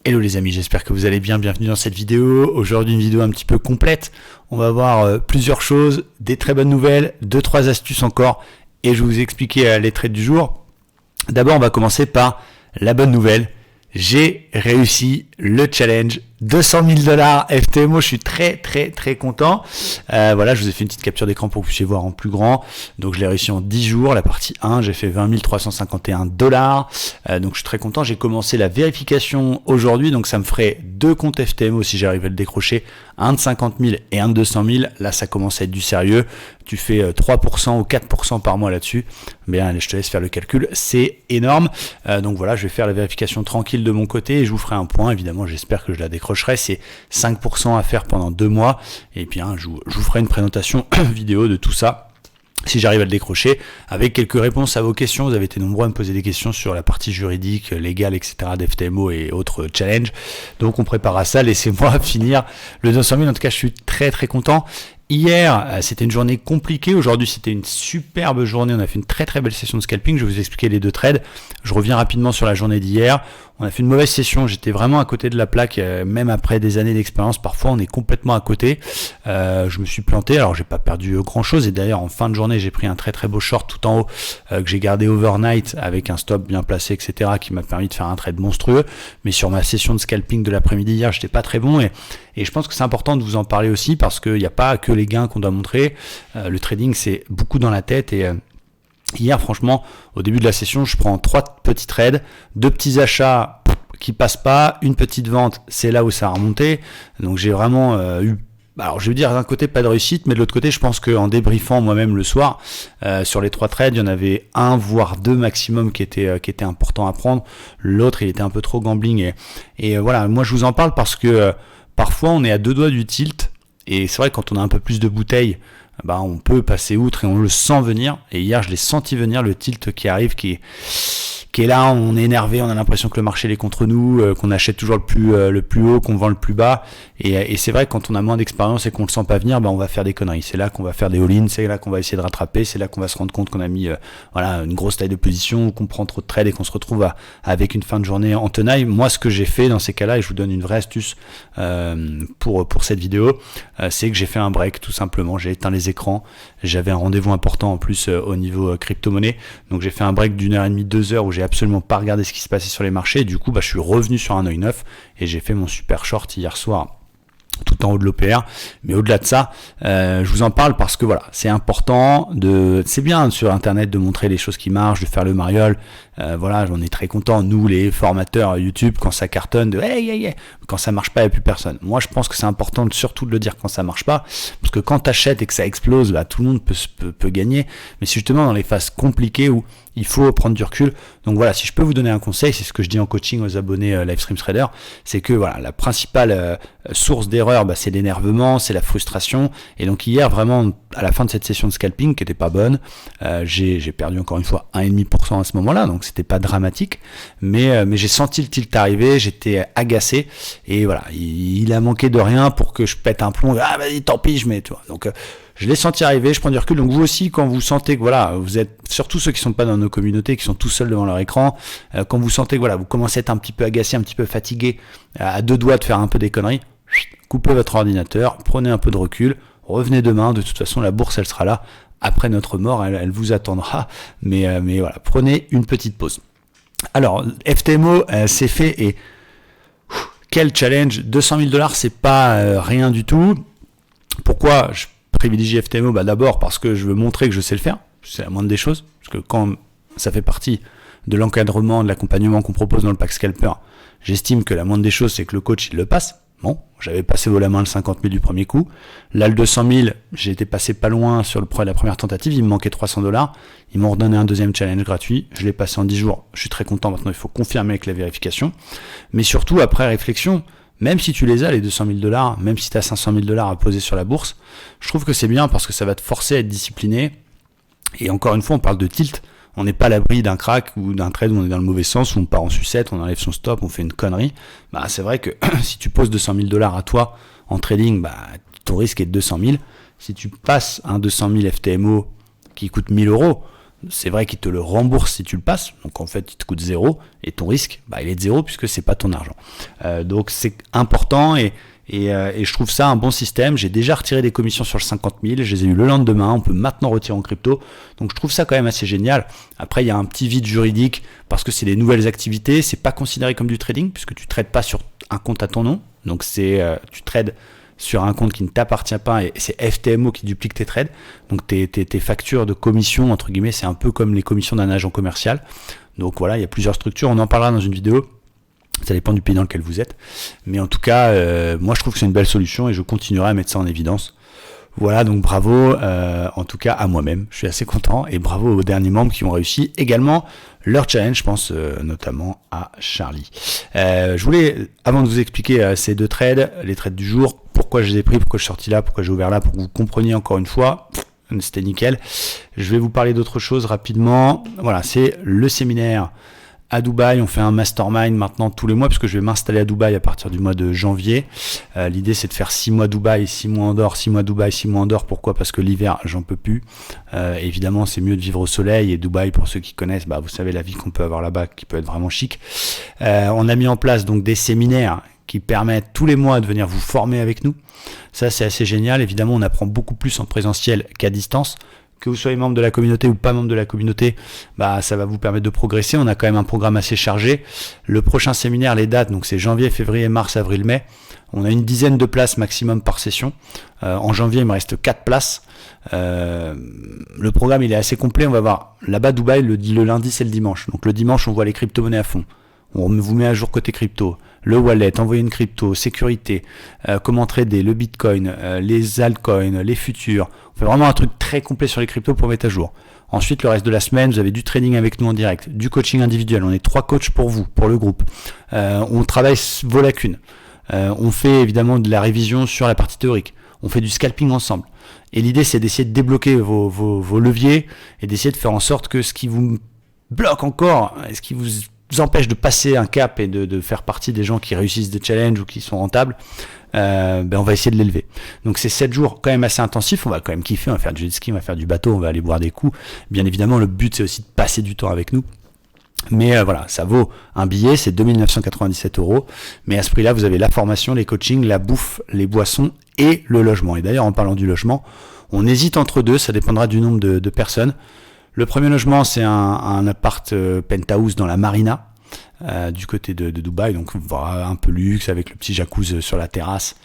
Hello les amis, j'espère que vous allez bien, bienvenue dans cette vidéo. Aujourd'hui une vidéo un petit peu complète, on va voir plusieurs choses, des très bonnes nouvelles, 2-3 astuces encore et je vais vous expliquer les trades du jour. D'abord on va commencer par la bonne nouvelle, j'ai réussi le challenge 200 000 $ FTMO, je suis très content. Voilà, je vous ai fait une petite capture d'écran pour que vous puissiez voir en plus grand. Donc je l'ai réussi en 10 jours, la partie 1, j'ai fait 20 351 $. Donc je suis très content, j'ai commencé la vérification aujourd'hui, donc ça me ferait 2 comptes FTMO si j'arrive à le décrocher, un de 50 000 et un de 200 000. Là ça commence à être du sérieux, tu fais 3% ou 4% par mois là-dessus. Mais allez, je te laisse faire le calcul, c'est énorme. Donc voilà, je vais faire la vérification tranquille de mon côté et je vous ferai un point. Évidemment, j'espère que je la décrocherai. C'est 5% à faire pendant 2 mois. Et puis, je vous ferai une présentation vidéo de tout ça, si j'arrive à le décrocher, avec quelques réponses à vos questions. Vous avez été nombreux à me poser des questions sur la partie juridique, légale, etc. d'FTMO et autres challenges. Donc, on préparera ça. Laissez-moi finir le 200 000. En tout cas, je suis très content. Hier, c'était une journée compliquée. Aujourd'hui, c'était une superbe journée. On a fait une très belle session de scalping. Je vais vous expliquer les 2 trades. Je reviens rapidement sur la journée d'hier. On a fait une mauvaise session. J'étais vraiment à côté de la plaque, même après des années d'expérience. Parfois, on est complètement à côté. Je me suis planté. Alors, j'ai pas perdu grand chose. Et d'ailleurs, en fin de journée, j'ai pris un très beau short tout en haut que j'ai gardé overnight avec un stop bien placé, etc., qui m'a permis de faire un trade monstrueux. Mais sur ma session de scalping de l'après-midi hier, j'étais pas très bon. Et je pense que c'est important de vous en parler aussi parce qu'il n'y a pas que les gains qu'on doit montrer. Le trading, c'est beaucoup dans la tête. Et hier, franchement, au début de la session, je prends 3 petits trades, 2 petits achats qui passent pas, une petite vente, c'est là où ça a remonté. Donc j'ai vraiment eu, alors je veux dire d'un côté pas de réussite, mais de l'autre côté je pense qu'en débriefant moi-même le soir, sur les 3 trades, il y en avait 1 voire 2 maximum qui étaient importants à prendre. L'autre il était un peu trop gambling et voilà, moi je vous en parle parce que parfois on est à 2 doigts du tilt et c'est vrai que quand on a un peu plus de bouteilles, on peut passer outre et on le sent venir. Et hier je l'ai senti venir, le tilt qui arrive, qui est là, on est énervé, on a l'impression que le marché est contre nous, qu'on achète toujours le plus haut, qu'on vend le plus bas. Et c'est vrai que quand on a moins d'expérience et qu'on le sent pas venir, on va faire des conneries. C'est là qu'on va faire des all-in, c'est là qu'on va essayer de rattraper, c'est là qu'on va se rendre compte qu'on a mis une grosse taille de position, qu'on prend trop de trades et qu'on se retrouve avec une fin de journée en tenaille. Moi, ce que j'ai fait dans ces cas-là, et je vous donne une vraie astuce pour cette vidéo, c'est que j'ai fait un break tout simplement. J'ai éteint les écrans. J'avais un rendez-vous important en plus au niveau crypto-monnaie. Donc j'ai fait un break d'1h30, 2 heures où j'ai absolument pas regardé ce qui se passait sur les marchés. Et du coup, je suis revenu sur un œil neuf et j'ai fait mon super short hier soir tout en haut de l'OPR. Mais au-delà de ça, je vous en parle parce que voilà, c'est important c'est bien sur internet de montrer les choses qui marchent, de faire le mariole. Voilà, j'en ai très content. Nous, les formateurs YouTube, quand ça cartonne, hey. Quand ça marche pas, il n'y a plus personne. Moi, je pense que c'est important surtout de le dire quand ça marche pas, parce que quand tu achètes et que ça explose, tout le monde peut gagner. Mais c'est justement dans les phases compliquées où il faut prendre du recul. Donc voilà, si je peux vous donner un conseil, c'est ce que je dis en coaching aux abonnés Livestream Trader, c'est que voilà, la principale source d'erreur, c'est l'énervement, c'est la frustration. Et donc hier, vraiment, à la fin de cette session de scalping, qui était pas bonne, j'ai perdu encore une fois 1,5% à ce moment-là, donc c'était pas dramatique, mais j'ai senti le tilt arriver, j'étais agacé, et voilà, il a manqué de rien pour que je pète un plomb, vas-y, tant pis, je mets, tu vois. Donc je l'ai senti arriver, je prends du recul. Donc vous aussi, quand vous sentez que voilà, vous êtes, surtout ceux qui sont pas dans nos communautés, qui sont tout seuls devant leur écran, quand vous sentez que voilà, vous commencez à être un petit peu agacé, un petit peu fatigué, à 2 doigts de faire un peu des conneries, coupez votre ordinateur, prenez un peu de recul, revenez demain. De toute façon, la bourse, elle sera là. Après notre mort, elle vous attendra. Mais voilà, prenez une petite pause. Alors, FTMO, c'est fait et quel challenge, 200 000 $, c'est pas rien du tout. Pourquoi je privilégie FTMO? D'abord parce que je veux montrer que je sais le faire, c'est la moindre des choses, parce que quand ça fait partie de l'encadrement, de l'accompagnement qu'on propose dans le pack scalper, j'estime que la moindre des choses, c'est que le coach il le passe. Bon, j'avais passé haut la main le 50 000 du premier coup. Là, le 200 000, j'ai été passé pas loin sur la première tentative. Il me manquait 300 $. Ils m'ont redonné un deuxième challenge gratuit. Je l'ai passé en 10 jours. Je suis très content. Maintenant, il faut confirmer avec la vérification. Mais surtout, après réflexion, même si tu les as, les 200 000 $, même si tu as 500 000 $ à poser sur la bourse, je trouve que c'est bien parce que ça va te forcer à être discipliné. Et encore une fois, on parle de tilt. On n'est pas à l'abri d'un crack ou d'un trade où on est dans le mauvais sens, où on part en sucette, on enlève son stop, on fait une connerie. C'est vrai que si tu poses 200 000 $ à toi en trading, ton risque est de 200 000. Si tu passes un 200 000 FTMO qui coûte 1 000 €, c'est vrai qu'il te le rembourse si tu le passes, donc en fait il te coûte 0 et ton risque il est de 0 puisque c'est pas ton argent. Donc c'est important et je trouve ça un bon système. J'ai déjà retiré des commissions sur le 50 000, je les ai eu le lendemain, on peut maintenant retirer en crypto, donc je trouve ça quand même assez génial. Après il y a un petit vide juridique parce que c'est des nouvelles activités, c'est pas considéré comme du trading puisque tu trades pas sur un compte à ton nom, donc tu trades sur un compte qui ne t'appartient pas et c'est FTMO qui duplique tes trades, donc tes factures de commission entre guillemets, c'est un peu comme les commissions d'un agent commercial. Donc voilà, il y a plusieurs structures, on en parlera dans une vidéo. Ça dépend du pays dans lequel vous êtes. Mais en tout cas, moi je trouve que c'est une belle solution et je continuerai à mettre ça en évidence. Voilà, donc bravo en tout cas à moi-même. Je suis assez content et bravo aux derniers membres qui ont réussi également leur challenge. Je pense notamment à Charlie. Je voulais, avant de vous expliquer ces deux trades, les trades du jour, pourquoi je les ai pris, pourquoi je suis sorti là, pourquoi j'ai ouvert là, pour que vous compreniez encore une fois. C'était nickel. Je vais vous parler d'autre chose rapidement. Voilà, c'est le séminaire à Dubaï. On fait un mastermind maintenant tous les mois puisque je vais m'installer à Dubaï à partir du mois de janvier. L'idée c'est de faire 6 mois Dubaï, 6 mois Andorre, 6 mois Dubaï, 6 mois Andorre. Pourquoi ? Parce que l'hiver j'en peux plus. Évidemment c'est mieux de vivre au soleil et Dubaï, pour ceux qui connaissent, vous savez la vie qu'on peut avoir là-bas qui peut être vraiment chic. On a mis en place donc des séminaires qui permettent tous les mois de venir vous former avec nous. Ça c'est assez génial. Évidemment on apprend beaucoup plus en présentiel qu'à distance. Que vous soyez membre de la communauté ou pas membre de la communauté, ça va vous permettre de progresser. On a quand même un programme assez chargé. Le prochain séminaire, les dates, donc c'est janvier, février, mars, avril, mai. On a une dizaine de places maximum par session. En janvier, il me reste 4 places. Le programme, il est assez complet. On va voir là-bas, Dubaï, le lundi, c'est le dimanche. Donc le dimanche, on voit les crypto-monnaies à fond. On vous met à jour côté crypto, le wallet, envoyer une crypto, sécurité, comment trader, le bitcoin, les altcoins, les futurs. On fait vraiment un truc très complet sur les cryptos pour mettre à jour. Ensuite, le reste de la semaine, vous avez du trading avec nous en direct, du coaching individuel. On est 3 coachs pour vous, pour le groupe. On travaille vos lacunes. On fait évidemment de la révision sur la partie théorique. On fait du scalping ensemble. Et l'idée, c'est d'essayer de débloquer vos leviers et d'essayer de faire en sorte que ce qui vous bloque encore, ce qui vous empêche de passer un cap et de faire partie des gens qui réussissent des challenges ou qui sont rentables, on va essayer de l'élever. Donc c'est 7 jours quand même assez intensifs, on va quand même kiffer, on va faire du jet ski, on va faire du bateau, on va aller boire des coups. Bien évidemment, le but c'est aussi de passer du temps avec nous. Mais voilà, ça vaut un billet, c'est 2 997 €. Mais à ce prix-là, vous avez la formation, les coachings, la bouffe, les boissons et le logement. Et d'ailleurs, en parlant du logement, on hésite entre deux, ça dépendra du nombre de personnes. Le premier logement, c'est un appart penthouse dans la marina, du côté de Dubaï, donc voilà, un peu luxe avec le petit jacuzzi sur la terrasse.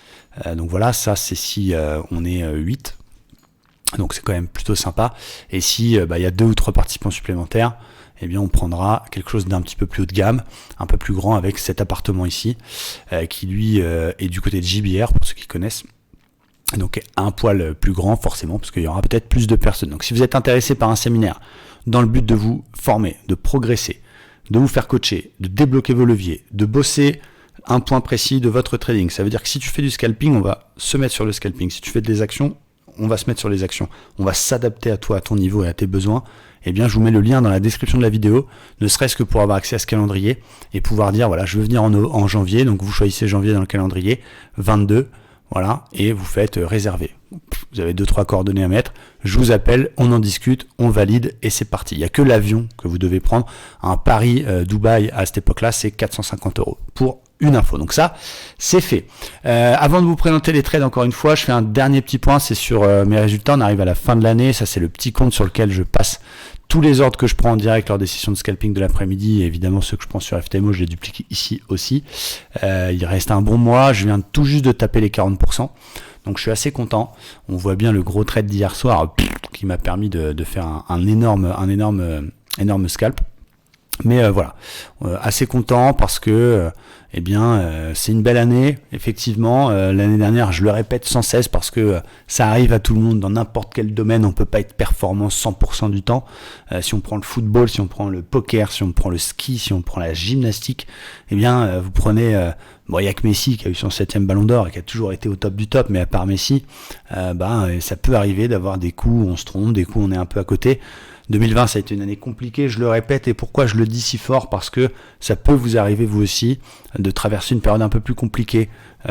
Donc voilà, ça c'est si on est 8, donc c'est quand même plutôt sympa. Et si il y a 2 ou 3 participants supplémentaires, eh bien on prendra quelque chose d'un petit peu plus haut de gamme, un peu plus grand avec cet appartement ici, qui lui est du côté de JBR pour ceux qui connaissent. Donc un poil plus grand forcément parce qu'il y aura peut-être plus de personnes. Donc si vous êtes intéressé par un séminaire dans le but de vous former, de progresser, de vous faire coacher, de débloquer vos leviers, de bosser un point précis de votre trading, ça veut dire que si tu fais du scalping, on va se mettre sur le scalping. Si tu fais des actions, on va se mettre sur les actions. On va s'adapter à toi, à ton niveau et à tes besoins. Eh bien, je vous mets le lien dans la description de la vidéo, ne serait-ce que pour avoir accès à ce calendrier et pouvoir dire, voilà, je veux venir en janvier. Donc vous choisissez janvier dans le calendrier, 22. Voilà, et vous faites réserver. Vous avez 2-3 coordonnées à mettre. Je vous appelle, on en discute, on valide et c'est parti. Il n'y a que l'avion que vous devez prendre. Un Paris-Dubaï à cette époque-là, c'est 450 € pour une info. Donc ça, c'est fait. Avant de vous présenter les trades, encore une fois, je fais un dernier petit point. C'est sur mes résultats. On arrive à la fin de l'année. Ça, c'est le petit compte sur lequel je passe tous les ordres que je prends en direct lors des sessions de scalping de l'après-midi, et évidemment ceux que je prends sur FTMO, je les duplique ici aussi. Il reste un bon mois, je viens tout juste de taper les 40%, donc je suis assez content. On voit bien le gros trade d'hier soir qui m'a permis de faire un énorme scalp. Mais voilà, assez content parce que c'est une belle année, effectivement. L'année dernière, je le répète sans cesse parce que ça arrive à tout le monde dans n'importe quel domaine. On ne peut pas être performant 100% du temps. Si on prend le football, si on prend le poker, si on prend le ski, si on prend la gymnastique, vous prenez... il y a que Messi qui a eu son 7e ballon d'or et qui a toujours été au top du top, mais à part Messi, ça peut arriver d'avoir des coups où on se trompe, des coups où on est un peu à côté. 2020, ça a été une année compliquée, je le répète, et pourquoi je le dis si fort ? Parce que ça peut vous arriver vous aussi de traverser une période un peu plus compliquée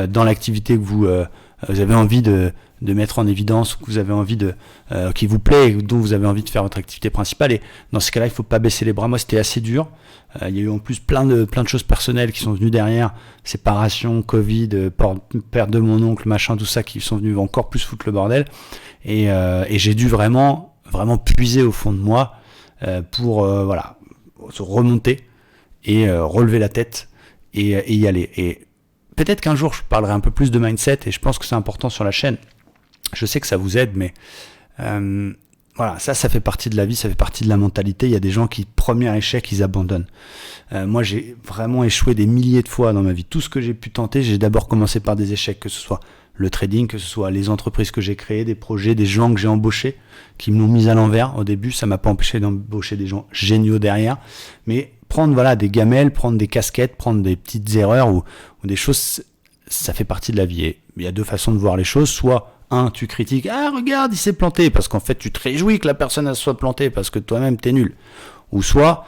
dans l'activité que vous vous avez envie de mettre en évidence, ou que vous avez envie qui vous plaît, et dont vous avez envie de faire votre activité principale. Et dans ce cas-là, il faut pas baisser les bras. Moi, c'était assez dur. Il y a eu en plus plein de choses personnelles qui sont venues derrière, séparation, Covid, perte de mon oncle, machin, tout ça, qui sont venus encore plus foutre le bordel. Et j'ai dû vraiment puiser au fond de moi pour se remonter et relever la tête et y aller. Et peut-être qu'un jour je parlerai un peu plus de mindset, et je pense que c'est important sur la chaîne. Je sais que ça vous aide, mais ça fait partie de la vie, ça fait partie de la mentalité. Il y a des gens qui, premier échec, ils abandonnent. Moi, j'ai vraiment échoué des milliers de fois dans ma vie. Tout ce que j'ai pu tenter, j'ai d'abord commencé par des échecs, que ce soit le trading, que ce soit les entreprises que j'ai créées, des projets, des gens que j'ai embauchés, qui me l'ont mis à l'envers au début. Ça m'a pas empêché d'embaucher des gens géniaux derrière. Mais prendre des gamelles, prendre des casquettes, prendre des petites erreurs ou des choses, ça fait partie de la vie. Et il y a deux façons de voir les choses. Soit, tu critiques, regarde, il s'est planté, parce qu'en fait, tu te réjouis que la personne elle soit plantée, parce que toi-même, t'es nul. Ou soit,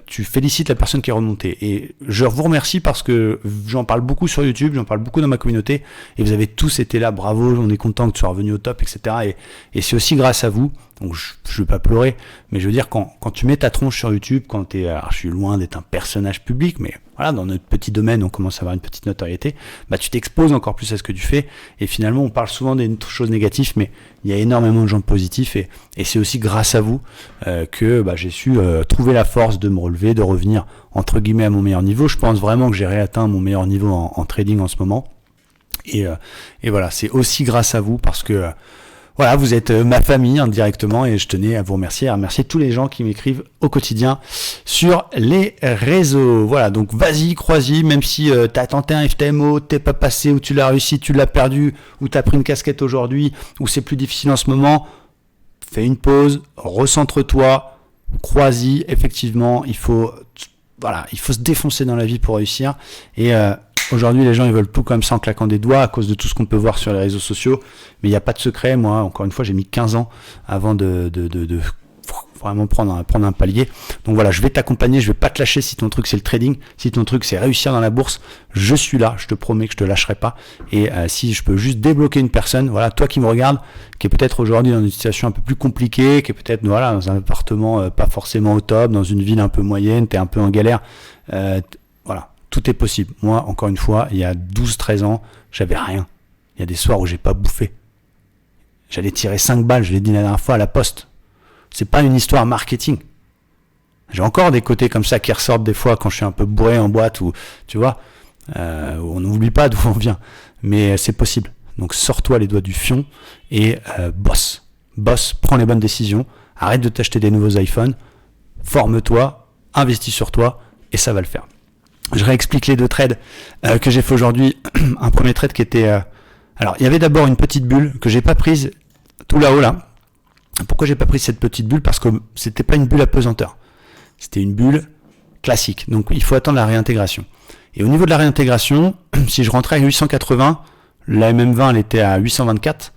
tu félicites la personne qui est remontée. Et je vous remercie parce que j'en parle beaucoup sur YouTube, j'en parle beaucoup dans ma communauté, et vous avez tous été là, bravo, on est content que tu sois revenu au top, etc. Et c'est aussi grâce à vous. Donc je veux pas pleurer, mais je veux dire, quand tu mets ta tronche sur YouTube, alors je suis loin d'être un personnage public, mais voilà, dans notre petit domaine, on commence à avoir une petite notoriété, tu t'exposes encore plus à ce que tu fais, et finalement, on parle souvent des choses négatives, mais il y a énormément de gens positifs, et c'est aussi grâce à vous que j'ai su trouver la force de me relever, de revenir, entre guillemets, à mon meilleur niveau. Je pense vraiment que j'ai réatteint mon meilleur niveau en trading en ce moment, et voilà, c'est aussi grâce à vous, parce que voilà, vous êtes ma famille indirectement, et je tenais à vous remercier, à remercier tous les gens qui m'écrivent au quotidien sur les réseaux. Voilà, donc vas-y, crois-y, même si t'as tenté un FTMO, t'es pas passé, ou tu l'as réussi, tu l'as perdu, ou t'as pris une casquette aujourd'hui, ou c'est plus difficile en ce moment, fais une pause, recentre-toi, crois-y. Effectivement, il faut se défoncer dans la vie pour réussir. Et aujourd'hui, les gens, ils veulent tout comme ça en claquant des doigts à cause de tout ce qu'on peut voir sur les réseaux sociaux. Mais il n'y a pas de secret. Moi, encore une fois, j'ai mis 15 ans avant de vraiment prendre un palier. Donc voilà, je vais t'accompagner, je vais pas te lâcher si ton truc c'est le trading, si ton truc c'est réussir dans la bourse, je suis là, je te promets que je te lâcherai pas. Et si je peux juste débloquer une personne, voilà, toi qui me regardes, qui est peut-être aujourd'hui dans une situation un peu plus compliquée, qui est peut-être dans un appartement pas forcément au top, dans une ville un peu moyenne, t'es un peu en galère, voilà, tout est possible. Moi, encore une fois, il y a 12-13 ans, j'avais rien. Il y a des soirs où j'ai pas bouffé. J'allais tirer 5 balles, je l'ai dit la dernière fois, à la poste. C'est pas une histoire marketing. J'ai encore des côtés comme ça qui ressortent des fois quand je suis un peu bourré en boîte, ou tu vois, où on n'oublie pas d'où on vient. Mais c'est possible. Donc sors-toi les doigts du fion et bosse, prends les bonnes décisions, arrête de t'acheter des nouveaux iPhones, forme-toi, investis sur toi, et ça va le faire. Je réexplique les deux trades que j'ai fait aujourd'hui. Un premier trade qui était... alors, il y avait d'abord une petite bulle que j'ai pas prise tout là-haut là. Pourquoi j'ai pas pris cette petite bulle? Parce que c'était pas une bulle à pesanteur. C'était une bulle classique. Donc il faut attendre la réintégration. Et au niveau de la réintégration, si je rentrais à 880, la MM20 elle était à 824.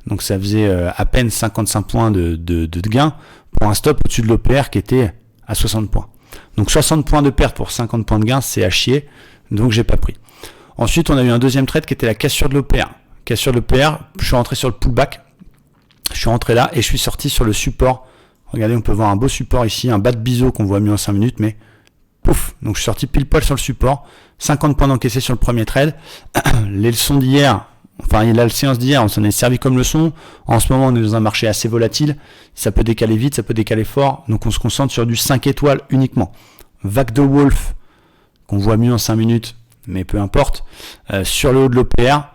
Donc ça faisait à peine 55 points de gain pour un stop au-dessus de l'OPR qui était à 60 points. Donc 60 points de perte pour 50 points de gain, c'est à chier. Donc j'ai pas pris. Ensuite, on a eu un deuxième trade qui était la cassure de l'OPR. Cassure de l'OPR, je suis rentré sur le pullback. Je suis rentré là et je suis sorti sur le support. Regardez, on peut voir un beau support ici, un bas de biseau qu'on voit mieux en 5 minutes, mais pouf, donc je suis sorti pile poil sur le support. 50 points d'encaissé sur le premier trade. Les leçons d'hier, la séance d'hier, on s'en est servi comme leçon. En ce moment, on est dans un marché assez volatile. Ça peut décaler vite, ça peut décaler fort. Donc on se concentre sur du 5 étoiles uniquement. Vague de Wolf, qu'on voit mieux en 5 minutes, mais peu importe. Sur le haut de l'OPR,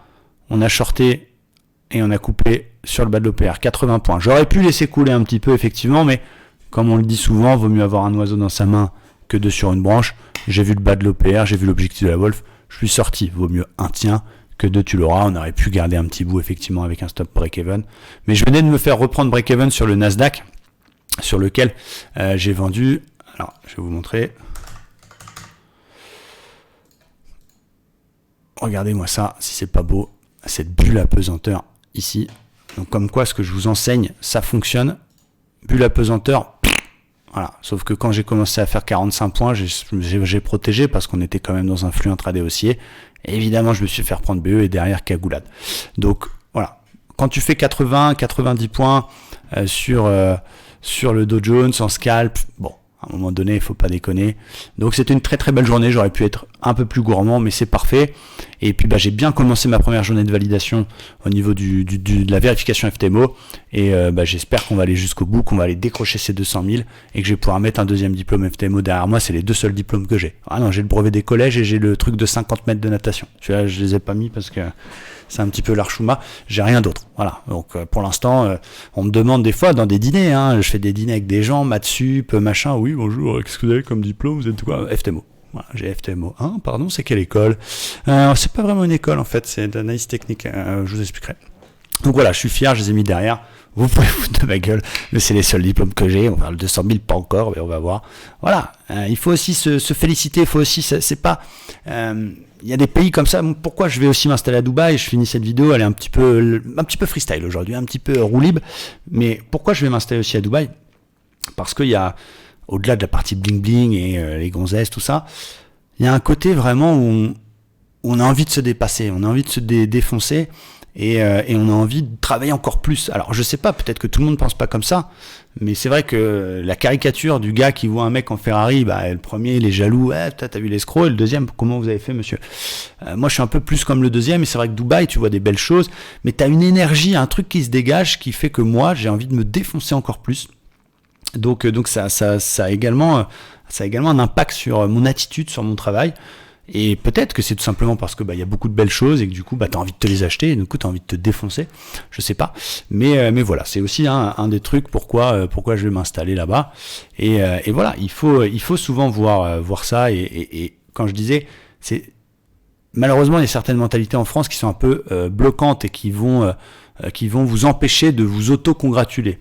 on a shorté et on a coupé sur le bas de l'OPR, 80 points. J'aurais pu laisser couler un petit peu, effectivement, mais comme on le dit souvent, vaut mieux avoir un oiseau dans sa main que deux sur une branche. J'ai vu le bas de l'OPR, j'ai vu l'objectif de la Wolf, je suis sorti. Vaut mieux un tien que deux tu l'auras. On aurait pu garder un petit bout, effectivement, avec un stop break-even. Mais je venais de me faire reprendre break-even sur le Nasdaq, sur lequel j'ai vendu. Alors, je vais vous montrer. Regardez-moi ça, si c'est pas beau, cette bulle à pesanteur ici. Donc comme quoi, ce que je vous enseigne, ça fonctionne. Bulle à pesanteur, Voilà. Sauf que quand j'ai commencé à faire 45 points, j'ai protégé parce qu'on était quand même dans un flux intraday haussier. Et évidemment, je me suis fait reprendre BE et derrière cagoulade. Donc voilà. Quand tu fais 80-90 points sur le Dow Jones en scalp, bon, à un moment donné, il faut pas déconner. Donc c'était une très très belle journée. J'aurais pu être un peu plus gourmand, mais c'est parfait. Et puis j'ai bien commencé ma première journée de validation au niveau de la vérification FTMO. Et j'espère qu'on va aller jusqu'au bout, qu'on va aller décrocher ces 200 000 et que je vais pouvoir mettre un deuxième diplôme FTMO derrière moi. C'est les deux seuls diplômes que j'ai. Ah non, j'ai le brevet des collèges et j'ai le truc de 50 mètres de natation. Celui-là, je les ai pas mis parce que c'est un petit peu l'archouma. J'ai rien d'autre. Voilà. Donc pour l'instant, on me demande des fois dans des dîners. Je fais des dîners avec des gens, maths sup, machin. Oui, bonjour. Qu'est-ce que vous avez comme diplôme? Vous êtes quoi? FTMO. Voilà, j'ai FTMO. Pardon, c'est quelle école? C'est pas vraiment une école en fait. C'est d'analyse technique. Je vous expliquerai. Donc voilà, je suis fier. Je les ai mis derrière. Vous pouvez foutre de ma gueule, mais c'est les seuls diplômes que j'ai. On va le 200 000, pas encore, mais on va voir. Voilà, il faut aussi se féliciter. Il faut aussi, c'est pas. Il y a des pays comme ça. Pourquoi je vais aussi m'installer à Dubaï? Je finis cette vidéo, elle est un petit peu freestyle aujourd'hui, un petit peu roue libre. Mais pourquoi je vais m'installer aussi à Dubaï? Parce qu'il y a, au-delà de la partie bling bling et les gonzesses, tout ça, il y a un côté vraiment où on a envie de se dépasser, on a envie de se défoncer. Et on a envie de travailler encore plus. Alors je sais pas, peut-être que tout le monde pense pas comme ça, mais c'est vrai que la caricature du gars qui voit un mec en Ferrari, le premier il est jaloux, t'as vu l'escroc, et le deuxième, comment vous avez fait monsieur? Moi je suis un peu plus comme le deuxième, et c'est vrai que Dubaï, tu vois des belles choses, mais t'as une énergie, un truc qui se dégage, qui fait que moi j'ai envie de me défoncer encore plus. Donc ça a également un impact sur mon attitude, sur mon travail. Et peut-être que c'est tout simplement parce que il y a beaucoup de belles choses et que du coup t'as envie de te les acheter et du coup t'as envie de te défoncer, je sais pas, mais voilà, c'est aussi un des trucs pourquoi je vais m'installer là-bas et voilà, il faut souvent voir ça et quand je disais, c'est malheureusement il y a certaines mentalités en France qui sont un peu bloquantes et qui vont vous empêcher de vous auto-congratuler.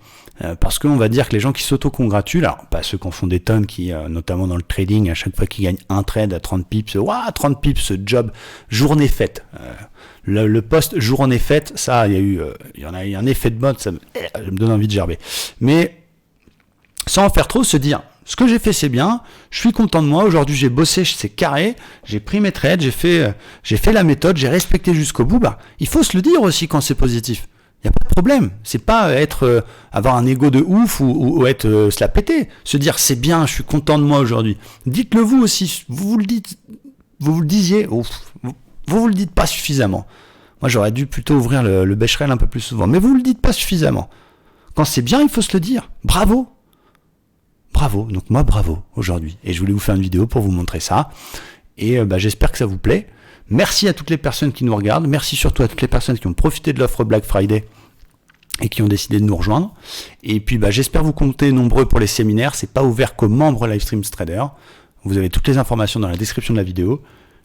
Parce qu'on va dire que les gens qui s'auto-congratulent, alors pas ceux qui en font des tonnes, qui notamment dans le trading, à chaque fois qu'ils gagnent un trade à 30 pips, 30 pips, ce job, journée faite. Le post journée faite, ça, il y en a eu un effet de mode, ça me donne envie de gerber. Mais sans en faire trop, se dire, ce que j'ai fait c'est bien, je suis content de moi, aujourd'hui j'ai bossé, c'est carré, j'ai pris mes trades, j'ai fait la méthode, j'ai respecté jusqu'au bout, il faut se le dire aussi quand c'est positif. Il n'y a pas de problème, c'est pas avoir un ego de ouf ou être se la péter, se dire c'est bien, je suis content de moi aujourd'hui. Dites-le vous aussi, vous le disiez, vous le dites pas suffisamment. Moi j'aurais dû plutôt ouvrir le Becherel un peu plus souvent, mais vous le dites pas suffisamment. Quand c'est bien, il faut se le dire. Bravo, donc moi bravo aujourd'hui. Et je voulais vous faire une vidéo pour vous montrer ça. Et j'espère que ça vous plaît. Merci à toutes les personnes qui nous regardent. Merci surtout à toutes les personnes qui ont profité de l'offre Black Friday et qui ont décidé de nous rejoindre. Et puis j'espère vous compter nombreux pour les séminaires. C'est pas ouvert qu'aux membres Livestream Trader. Vous avez toutes les informations dans la description de la vidéo.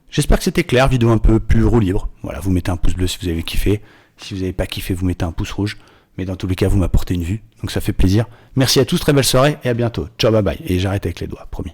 J'espère que c'était clair, vidéo un peu plus roue libre. Voilà, vous mettez un pouce bleu si vous avez kiffé. Si vous n'avez pas kiffé, vous mettez un pouce rouge. Mais dans tous les cas, vous m'apportez une vue. Donc ça fait plaisir. Merci à tous, très belle soirée et à bientôt. Ciao, bye bye. Et j'arrête avec les doigts, promis.